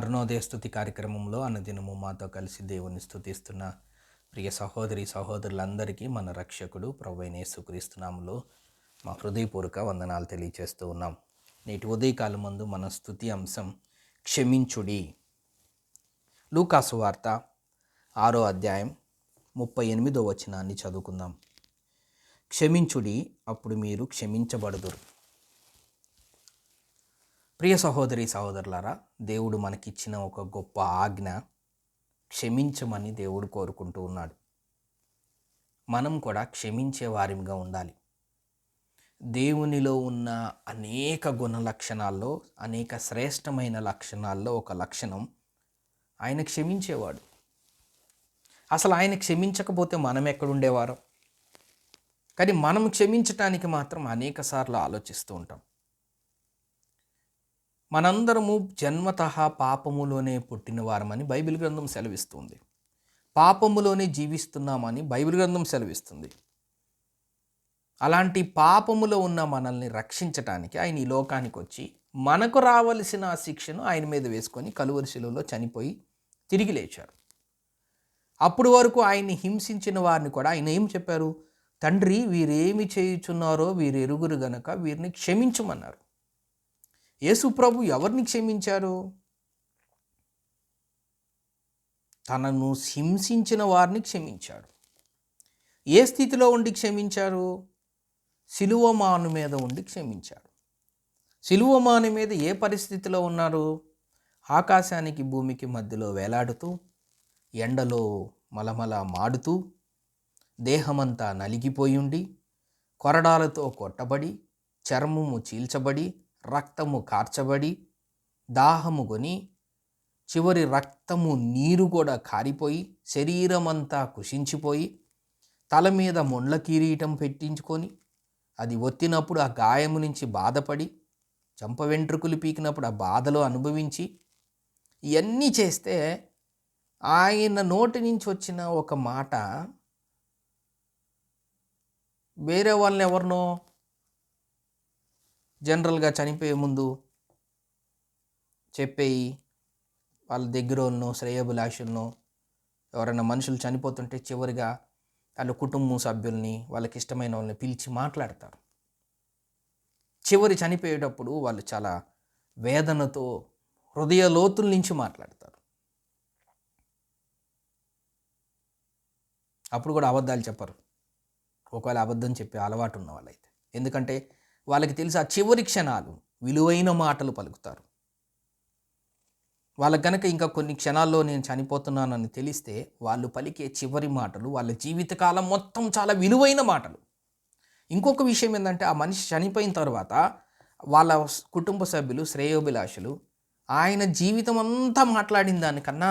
అరుణోదయ స్తుతి కార్యక్రమంలో అనుదినము మాతో కలిసి దేవుని స్తుతిస్తున్న ప్రియ సహోదరి సహోదరులందరికీ మన రక్షకుడు ప్రభువైన యేసుక్రీస్తు నామములో మా హృదయపూర్వక వందనాలు తెలియజేస్తూ ఉన్నాం. నేటి ఉదయకాలం మందు మన స్తుతి అంశం క్షమించుడి. లూకాసు వార్త 6వ అధ్యాయం 38వ వచనాన్ని చదువుకుందాం. క్షమించుడి, అప్పుడు మీరు క్షమించబడుదురు. ప్రియ సహోదరి సహోదరులారా, దేవుడు మనకిచ్చిన ఒక గొప్ప ఆజ్ఞ క్షమించమని దేవుడు కోరుకుంటూ ఉన్నాడు. మనం కూడా క్షమించే వారిగా ఉండాలి. దేవునిలో ఉన్న అనేక గుణ లక్షణాల్లో, అనేక శ్రేష్టమైన లక్షణాల్లో ఒక లక్షణం ఆయన క్షమించేవాడు. అసలు ఆయన క్షమించకపోతే మనం ఎక్కడుండేవారు? కానీ మనం క్షమించటానికి మాత్రం అనేక సార్లు ఆలోచిస్తూ ఉంటాం. మనందరము జన్మతః పాపములోనే పుట్టిన వారమని బైబిల్ గ్రంథం సెలవిస్తుంది. పాపములోనే జీవిస్తున్నామని బైబిల్ గ్రంథం సెలవిస్తుంది. అలాంటి పాపములో ఉన్న మనల్ని రక్షించటానికి ఆయన ఈ లోకానికి వచ్చి మనకు రావలసిన ఆ శిక్షను ఆయన మీద వేసుకొని కలువరి శిలువలో చనిపోయి తిరిగి లేచారు. అప్పుడు వరకు ఆయన్ని హింసించిన వారిని కూడా ఆయన ఏం చెప్పారు? తండ్రి, వీరేమి చేయుచున్నారో వీరు ఎరుగురు గనక వీరిని క్షమించమన్నారు. యేసు ప్రభు ఎవరిని క్షమించారు? తనను హింసించిన వారిని క్షమించాడు. ఏ స్థితిలో ఉండి క్షమించారు? సిలువమాను మీద ఉండి క్షమించాడు. సిలువమాను మీద ఏ పరిస్థితిలో ఉన్నారు? ఆకాశానికి భూమికి మధ్యలో వేలాడుతూ, ఎండలో మలమల మాడుతూ, దేహమంతా నలిగిపోయి ఉండి, కొరడాలతో కొట్టబడి, చర్మము చీల్చబడి, రక్తము కార్చబడి, దాహము కొని, చివరి రక్తము నీరు కూడా కారిపోయి, శరీరమంతా కుషించిపోయి, తల మీద మొండ్ల కిరీటం పెట్టించుకొని, అది ఒత్తినప్పుడు ఆ గాయము నుంచి బాధపడి, చంప వెంట్రుకలు పీకినప్పుడు ఆ బాధలో అనుభవించి, ఇవన్నీ చేస్తే ఆయన నోటి నుంచి వచ్చిన ఒక మాట వేరే వాళ్ళని ఎవరినో జనరల్గా చనిపోయే ముందు చెప్పేయి, వాళ్ళ దగ్గర ఉన్నో శ్రేయోభిలాషులను ఎవరైనా మనుషులు చనిపోతుంటే చివరిగా వాళ్ళ కుటుంబ సభ్యుల్ని, వాళ్ళకి ఇష్టమైన వాళ్ళని పిలిచి మాట్లాడతారు. చివరి చనిపోయేటప్పుడు వాళ్ళు చాలా వేదనతో హృదయ లోతుల నుంచి మాట్లాడతారు. అప్పుడు కూడా అబద్ధాలు చెప్పరు, ఒకవేళ అబద్ధం చెప్పే అలవాటు ఉన్న వాళ్ళైతే. ఎందుకంటే వాళ్ళకి తెలిసి ఆ చివరి క్షణాలు విలువైన మాటలు పలుకుతారు. వాళ్ళకి కనుక ఇంకా కొన్ని క్షణాల్లో నేను చనిపోతున్నానని తెలిస్తే వాళ్ళు పలికే చివరి మాటలు వాళ్ళ జీవితకాలం మొత్తం చాలా విలువైన మాటలు. ఇంకొక విషయం ఏంటంటే, ఆ మనిషి చనిపోయిన తర్వాత వాళ్ళ కుటుంబ సభ్యులు, శ్రేయోభిలాషులు ఆయన జీవితం అంతా మాట్లాడిన దానికన్నా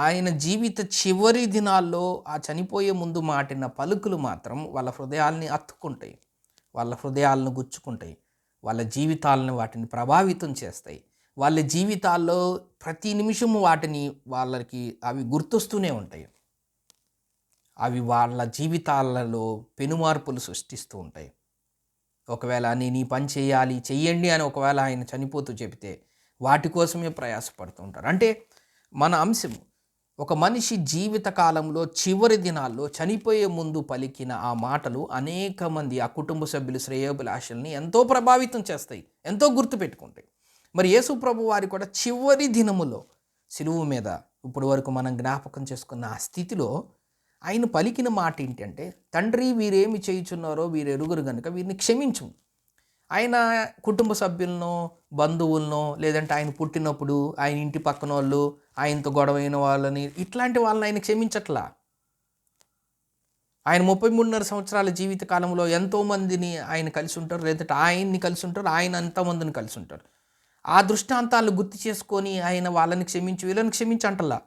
ఆయన జీవిత చివరి దినాల్లో ఆ చనిపోయే ముందు మాటిన పలుకులు మాత్రం వాళ్ళ హృదయాల్ని అత్తుకుంటాయి, వాళ్ళ హృదయాలను గుచ్చుకుంటాయి, వాళ్ళ జీవితాలను వాటిని ప్రభావితం చేస్తాయి. వాళ్ళ జీవితాల్లో ప్రతి నిమిషము వాటిని వాళ్ళకి అవి గుర్తొస్తూనే ఉంటాయి. అవి వాళ్ళ జీవితాలలో పెనుమార్పులు సృష్టిస్తూ ఉంటాయి. ఒకవేళ నేను ఈ పని చెయ్యండి అని ఒకవేళ ఆయన చనిపోతూ చెబితే వాటి కోసమే ప్రయాసపడుతూ ఉంటారు. అంటే మన అంశము, ఒక మనిషి జీవిత కాలంలో చివరి దినాల్లో చనిపోయే ముందు పలికిన ఆ మాటలు అనేక మంది ఆ కుటుంబ సభ్యులు, శ్రేయోభిలాషల్ని ఎంతో ప్రభావితం చేస్తాయి, ఎంతో గుర్తుపెట్టుకుంటాయి. మరి యేసు ప్రభు వారి కూడా చివరి దినములో సిలువ మీద ఇప్పుడు వరకు మనం జ్ఞాపకం చేసుకున్న ఆ స్థితిలో ఆయన పలికిన మాట ఏంటంటే, తండ్రి, వీరేమి చేయుచున్నారో వీరు ఎరుగురు కనుక వీరిని క్షమించు. ఆయన కుటుంబ సభ్యులను, బంధువులను, లేదంటే ఆయన పుట్టినప్పుడు ఆయన ఇంటి పక్కన వాళ్ళు, ఆయనతో గొడవైన వాళ్ళని, ఇట్లాంటి వాళ్ళని ఆయన క్షమించట్లా. ఆయన 33.5 సంవత్సరాల జీవిత కాలంలో ఎంతోమందిని ఆయన కలిసి ఉంటారు, లేదంటే ఆయన్ని కలిసి ఉంటారు, ఆయన అంతమందిని కలిసి ఉంటారు. ఆ దృష్టాంతాలను గుర్తు చేసుకొని ఆయన వాళ్ళని క్షమించి వీళ్ళని క్షమించి అంటల్లా.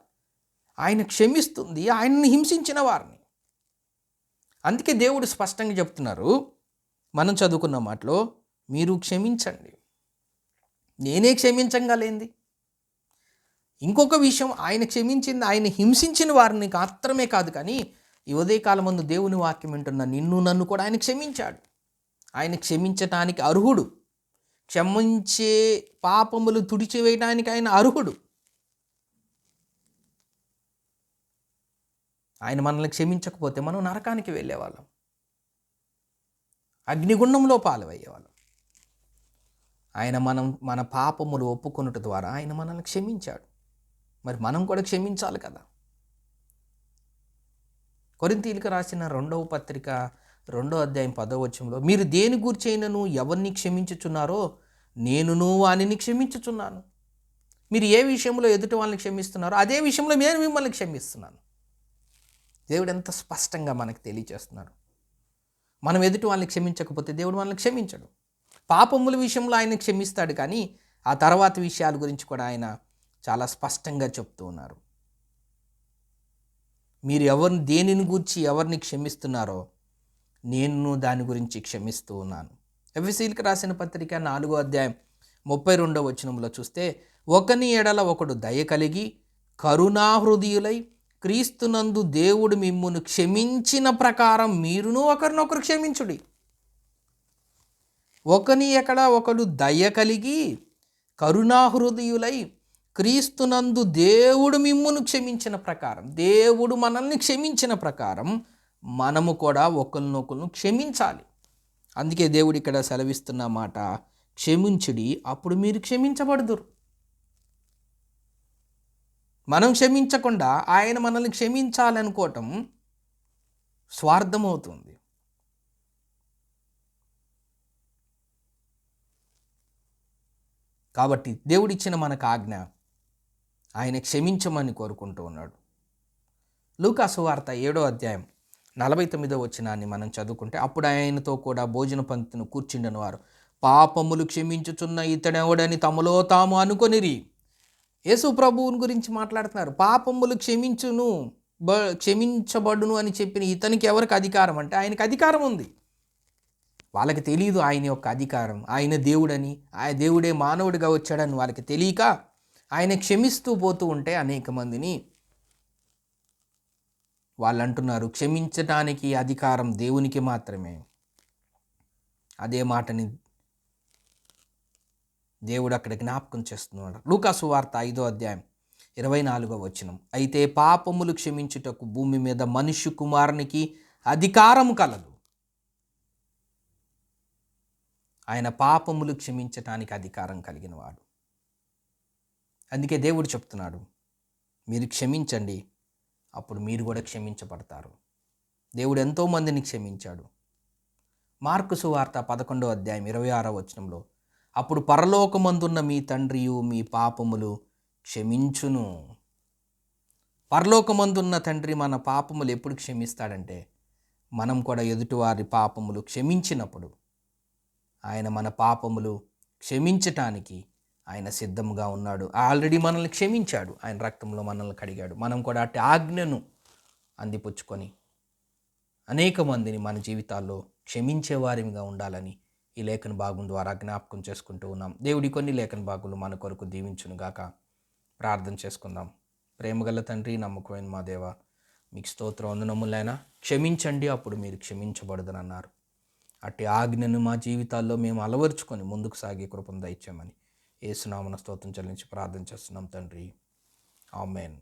ఆయన క్షమిస్తుంది ఆయన్ని హింసించిన వారిని. అందుకే దేవుడు స్పష్టంగా చెప్తున్నారు, మనం చదువుకున్న మాటలో, మీరు క్షమించండి, నేనే క్షమించగలేంది. ఇంకొక విషయం, ఆయన క్షమించింది ఆయన హింసించిన వారిని మాత్రమే కాదు, కానీ ఈ ఉదయకాలం ముందు దేవుని వాక్యం వింటున్న నిన్ను నన్ను కూడా ఆయన క్షమించాడు. ఆయన క్షమించటానికి అర్హుడు. క్షమించే పాపములు తుడిచివేయడానికి ఆయన అర్హుడు. ఆయన మనల్ని క్షమించకపోతే మనం నరకానికి వెళ్ళేవాళ్ళం, అగ్నిగుండంలో పాలయ్యేవాళ్ళం. ఆయన మన పాపములు ఒప్పుకొనుట ద్వారా ఆయన మనల్ని క్షమించాడు. మరి మనం కూడా క్షమించాలి కదా. కొరింథీయులకు రాసిన 2వ పత్రిక 2వ అధ్యాయం 10వ వచనంలో, మీరు దేని గూర్చైనను ఎవరిని క్షమించుచున్నారో నేనును వానిని క్షమించుచున్నాను. మీరు ఏ విషయంలో ఎదుటి వాళ్ళని క్షమిస్తున్నారో అదే విషయంలో నేను మిమ్మల్ని క్షమిస్తున్నాను. దేవుడు ఎంత స్పష్టంగా మనకు తెలియచేస్తున్నాడు. మనం ఎదుటి వాళ్ళని క్షమించకపోతే దేవుడు మనల్ని క్షమించడు. పాపముల విషయంలో ఆయన క్షమిస్తాడు, కానీ ఆ తర్వాత విషయాల గురించి కూడా ఆయన చాలా స్పష్టంగా చెప్తూ ఉన్నారు. మీరు దేనిని గూర్చి ఎవరిని క్షమిస్తున్నారో నేను దాని గురించి క్షమిస్తూ ఉన్నాను. ఎఫెసీయులకు రాసిన పత్రిక 4వ అధ్యాయం 32వ వచనంలో చూస్తే, ఒకని ఎడల ఒకడు దయ కలిగి కరుణాహృదయులై క్రీస్తునందు దేవుడు మిమ్మును క్షమించిన ప్రకారం మీరును ఒకరినొకరు క్షమించుడి. ఒకని ఎక్కడ ఒకడు దయ కలిగి కరుణాహృదయులై క్రీస్తునందు దేవుడు మిమ్మును క్షమించిన ప్రకారం, దేవుడు మనల్ని క్షమించిన ప్రకారం మనము కూడా ఒకరినొకరు క్షమించాలి. అందుకే దేవుడు ఇక్కడ సెలవిస్తున్న మాట, క్షమించుడి అప్పుడు మీరు క్షమించబడుదురు. మనం క్షమించకుండా ఆయన మనల్ని క్షమించాలనుకోవటం స్వార్థమవుతుంది. కాబట్టి దేవుడిచ్చిన మనకు ఆజ్ఞ, ఆయన క్షమించమని కోరుకుంటూ ఉన్నాడు. లూకా సువార్త 7వ అధ్యాయం 49వ వచనాన్ని మనం చదువుకుంటే, అప్పుడు ఆయనతో కూడా భోజన పంక్తిని కూర్చుండని వారు పాపములు క్షమించుచున్న ఇతడెవడని తమలో తాము అనుకొనిరి. యేసు ప్రభువుని గురించి మాట్లాడుతున్నారు. పాపములు క్షమించబడును అని చెప్పిన ఇతనికి ఎవరికి అధికారం అంటే ఆయనకి అధికారం ఉంది. వాళ్ళకి తెలియదు ఆయన యొక్క అధికారం. ఆయన దేవుడని, ఆయన దేవుడే మానవుడిగా వచ్చాడని వాళ్ళకి తెలియక ఆయన క్షమిస్తూ పోతూ ఉంటే అనేక మందిని వాళ్ళు అంటున్నారు, క్షమించటానికి అధికారం దేవునికి మాత్రమే. అదే మాటని దేవుడు అక్కడ జ్ఞాపకం చేస్తున్నాడు. లూకా సువార్త 5వ అధ్యాయం 24వ వచనం, అయితే పాపములు క్షమించుటకు భూమి మీద మనుష్య కుమారునికి అధికారము కలదు. ఆయన పాపములు క్షమించటానికి అధికారం కలిగిన వాడు. అందుకే దేవుడు చెప్తున్నాడు, మీరు క్షమించండి అప్పుడు మీరు కూడా క్షమించబడతారు. దేవుడు ఎంతోమందిని క్షమించాడు. మార్కు సువార్త 11వ అధ్యాయం 26వ వచనంలో, అప్పుడు పరలోకమందున్న మీ తండ్రియు మీ పాపములు క్షమించును. పరలోకమందున్న తండ్రి మన పాపములు ఎప్పుడు క్షమిస్తాడంటే మనం కూడా ఎదుటివారి పాపములు క్షమించినప్పుడు. ఆయన మన పాపములు క్షమించటానికి ఆయన సిద్ధంగా ఉన్నాడు. ఆల్రెడీ మనల్ని క్షమించాడు, ఆయన రక్తంలో మనల్ని కడిగాడు. మనం కూడా అట్టి ఆజ్ఞను అందిపుచ్చుకొని అనేక మందిని మన జీవితాల్లో క్షమించేవారిగా ఉండాలని ఈ లేఖన భాగం ద్వారా జ్ఞాపకం చేసుకుంటూ ఉన్నాం. దేవుడి కొన్ని లేఖన భాగాలు మన కొరకు దీవించునుగాక. ప్రార్థన చేసుకుందాం. ప్రేమగల తండ్రి, నమ్మకమైన మా దేవ, మీకు స్తోత్రం, వందనములైనా. క్షమించండి అప్పుడు మీరు క్షమించబడదనన్నారు. అట్టి ఆజ్ఞను మా జీవితాల్లో మేము అలవరుచుకొని ముందుకు సాగే కృపను దయచేయమని యేసు నామమున స్తోత్రం చెల్లించి ప్రార్థన చేస్తున్నాం తండ్రి. ఆమేన్.